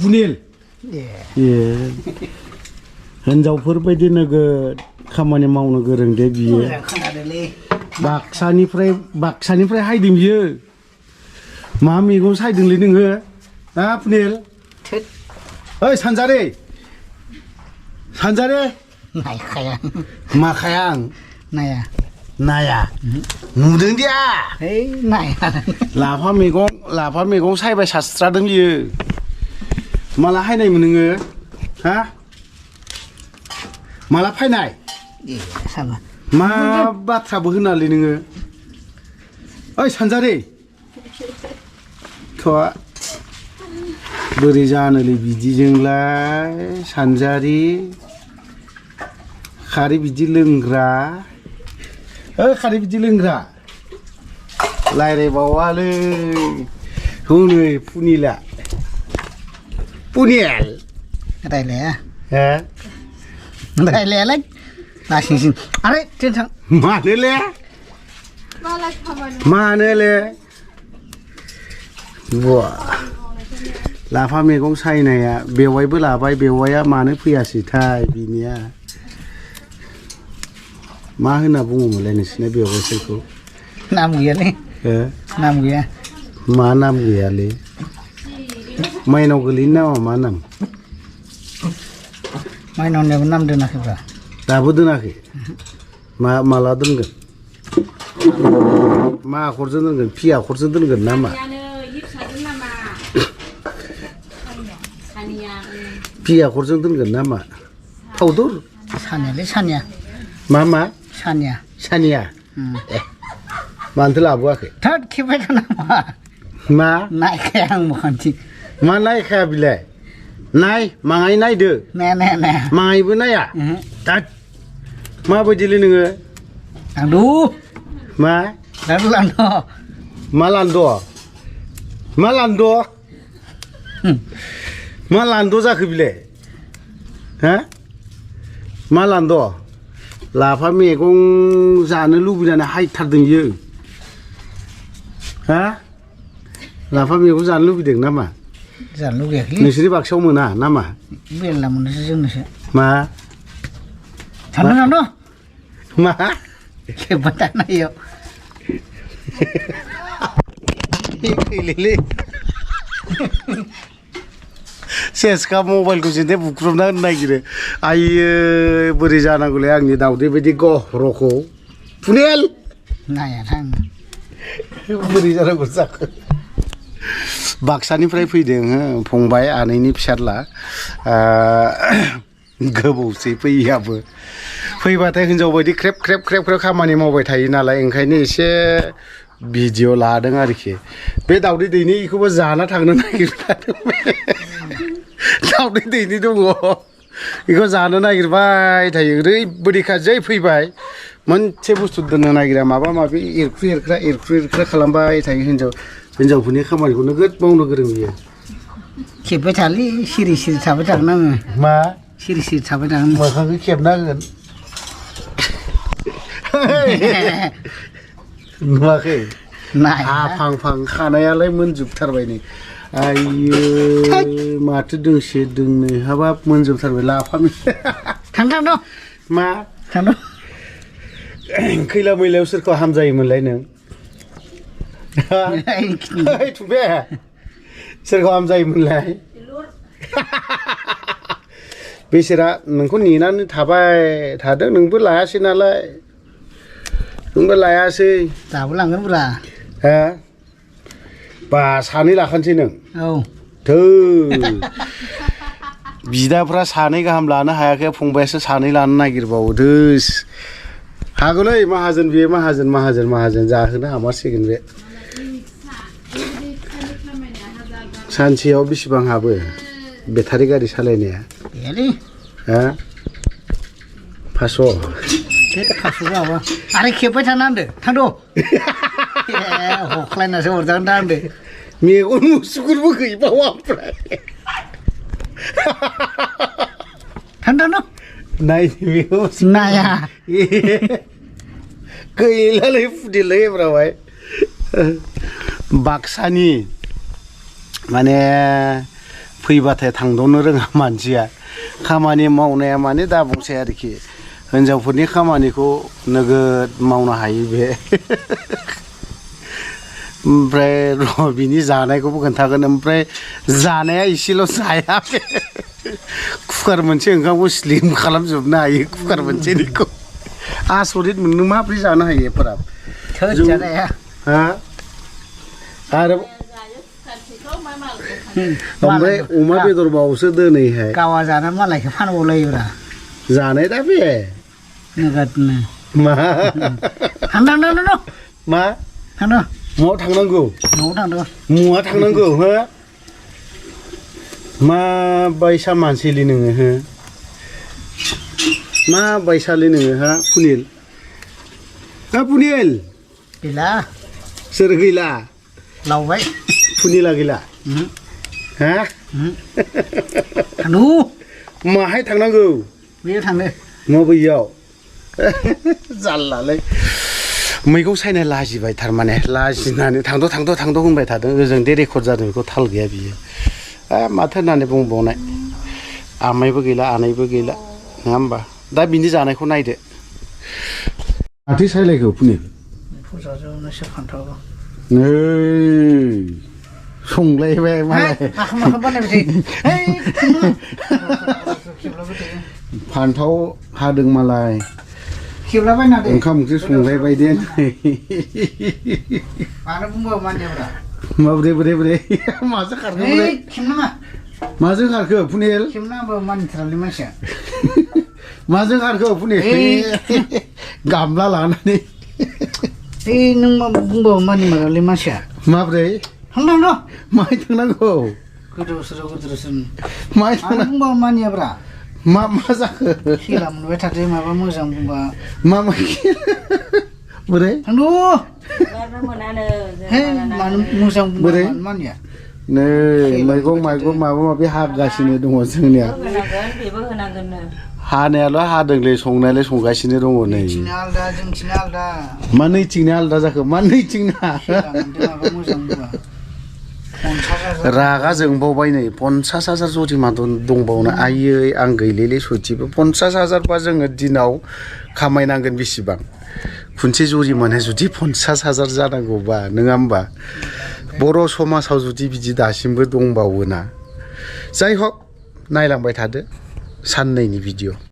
पुनिल हिनजावफोरबायदि नोगोद खामानि मावनो गोरों दे बियो बाक्सानिफ्राय हायदों बियो मा मैगं सायदोंलै नोङो हा पुनिल ओइ सानजारे माखाया आं नाया नुदों दिया लाफा मैगं सायबाय सास्रादों बियो माला हायनायमोन नोङो हा माला फायनाय मा बाथ्राबो होनालै नोङो ओइ सानजारे थ'आ बोरै जानोलै बिदिजोंलाय सानजारि खारै बिदि लोंग्रा खारै बिदि लोंग्रा रायज्लायबावालै हनै पुनिल रायलाया रायलायालाय लासिंसिं आरे ट्रेन थां मानोले बुआ लाफा मैगं सायनाया बेवायबो लाबाय बेवाया मानो फैयासैथाय बिनिया मा होनना बुङोमोनलाय नोंसिना बेवाइफोरखौ नाम गैयालै नाम गैया मा नाम गैयालै माइनाव गोलैनो नामा मा नाम माइनावनियाबो नाम दोनाखैब्रा दाबो दोनाखै माला दोनगोन मा आखरजों दोनगोन पि आखरजों दोनगोन ना मा पि आखरजों दोनगोन ना मा फावदुर सानियालै सानिया मा सानिया मानोथो लाबोआखै थोद खेबबाय थाना मा नायखाया आं मोखांथि मा नायखाया बिलाय नाय माङाय नायदो नाया माङायबो नाया दाद माबायदिलै नोङो आंदु मा मा लान्द' जाखो बिलाय हा मा लान्द' लाफा मैगं जानो लुबैनानै हायथारदों इयो हा लाफा मैगं जानो लुबैदों नामा जानो लुगैयाखै नोंसोरनि बाक्सायाव मोना नामा मेरला मोनोसो जोंनोसो मा थांदों मा खेबबाय थानायाव सेसखा मबाइलखौ जेने बुख्रुबना होनो नागिरो आइयो बोरै जानांगौलै आंनि दाउदै बायदि गह्रखौ पुनिल नाया थां बोरै जानांगौ जाखो बाक्सानिफ्राय फैदों फंबाय आनैनि फिसाज्ला गोबावसै फैयाबो फैबाथाय हिनजाव बायदि ख्रेब खामानि मावबाय थायो नालाय ओंखायनो एसे भिडिअ लादों आरोखि बे दाउदै दैनिखौबो जाना थांनो नागिरदों दाउदै दैनि दङ बेखौ जानो नागिरबाय थायो ओरैबायदि खाजै फैबाय मोनसे बुस्थु दोननो नागिरा माबा माबि एरख्रु एरख्रा खालामबाय थायो हिनजावफोरनि खामानिखौ नोगोद मावनो गोरों बियो खेबबाय थालै सिरि थाबाय थागोन आङो मा सिरि थाबाय थागोन मोखांखौ खेबना होगोन नुवाखै फां खानायालाय मोनजोबथारबाय नै आइयो माथो दोंसे दोंनै हाबाब मोनजोबथारबाय लाफा थांदों मा थांदों खैला मैलायाव सोरखौ हामजायोमोनलाय नों थुबे सोरखौ हामजायोमोनलाय बेसोरा नोंखौ नेनानै थाबाय थादों नोंबो लायासै नालाय दाबो लांगोन ब्रा हा बा सानै लाखानोसै नों औ थो बिदाफ्रा सानै गाहाम लानो हायाखै फंबायासो सानै लानो नागिरबावो दोस हागौलै माहाजोन बेयो माहाजोन जाहोनो हामारसिगोन बे सानसेयाव बेसेबां हाबो बेटारि गारि सालायनाया हा 500 आरो खेबबाय थाना होनदो थांद' हख्लायनासो हरजागोन दा होनदो मेगन मुसुगुरबो गैबावा ओमफ्राय थांद' नाया गैलालै फुदिलै एब्रावहाय बाक्सानि माने फैबाथाय थांद'नो रोङा मानसिया खामानि मावनाया माने दा बुंसै आरोखि हिनजावफोरनि खामानिखौ नोगोद मावनो हायो बे ओमफ्राय र' बिनि जानायखौबो खोन्थागोन ओमफ्राय जानाया एसेल' जाया बे कुकार मोनसे ओंखामखौ स्लिम खालामजोबनो हायो कुकार मोनसेनिखौ आसरित मोनो माब्रै जानो हायो एफाराब थोजानाया हा आरो ओमफ्राय अमा बेदरबावसो दोनैहाय गावा जाना मालायखौ फानबावलायोब्रा जानाय दा बे नोगोदनो मा थांदों मा थांदों म'आव थांनांगौ न'आव थांदों म'आ थांनांगौ हो मा बायसा मानसिलै नोङो हो मा बायसालै नोङो हा पुनिल हा पुनिल गैला सोर गैला लावबाय पुनिला गैला हा थांदो माहाय थांनांगौ बेयो थांदो मबेयाव जारलालै मैगं सायनाय लाजिबाय थारमाने लाजिनानै थांद' होनबाय थादों ओजों दे रेकर्ड जादों बेखौ थाल गैया बियो माथो होननानै बुंबावनाय आमाइबो गैला आनैबो गैला नङा होमबा दा बिनि जानायखौ नायदो माथो सायलायखौ पुनिल फुजाजोंसो फान्थाव नै संलायबाय मालाय फान्थाव हादों मालाय खेबलाबायना दे ओंखाम ओंख्रि संलायबाय दे मानो बुंबाव मानियाब्रा माब्रै माजों खारखो बोरै खेबनाङा माजों खारखो पुनिल खेबनाङाबो मानिथारालै मानसिया माजों खारखो पुनिल गामला लानानै नों मा बुंबाव मानिमारालै मानसिया माब्रै थांनांगौ माहाय थांनांगौ गोदोसो माहाय मानो बुंबाव मानियाब्रा मा जाखो खेला मोनबाय थादो माबा मोजां बुंबा मा बोरै थांदो मानो मोजां बुंबा मानिया नै मैगं माबा माबि हागासिनो दङ जोंनिया हानायाल' हादोंलै संनायालाय संगासिनो दङ नै जोंथिंना आलदा जोंथिंना आलदा मा नैथिंना आलदा जाखो मा नैथिंना माबा मोजां बुंबा रागा जोंबावबाय नै 50,000 जरिमा दंबावनो आयै आं गैलेले सयथिबो 50,000 जोङो दिनाव खामायनांगोन बेसेबां खनसे जरिमानाया जुदि 50,000 जानांगौबा नङा होमबा बर' समाजाव जुदि बिदि दासिमबो दंबावोना जाय हक नायलांबाय थादो साननैनि भिडिअ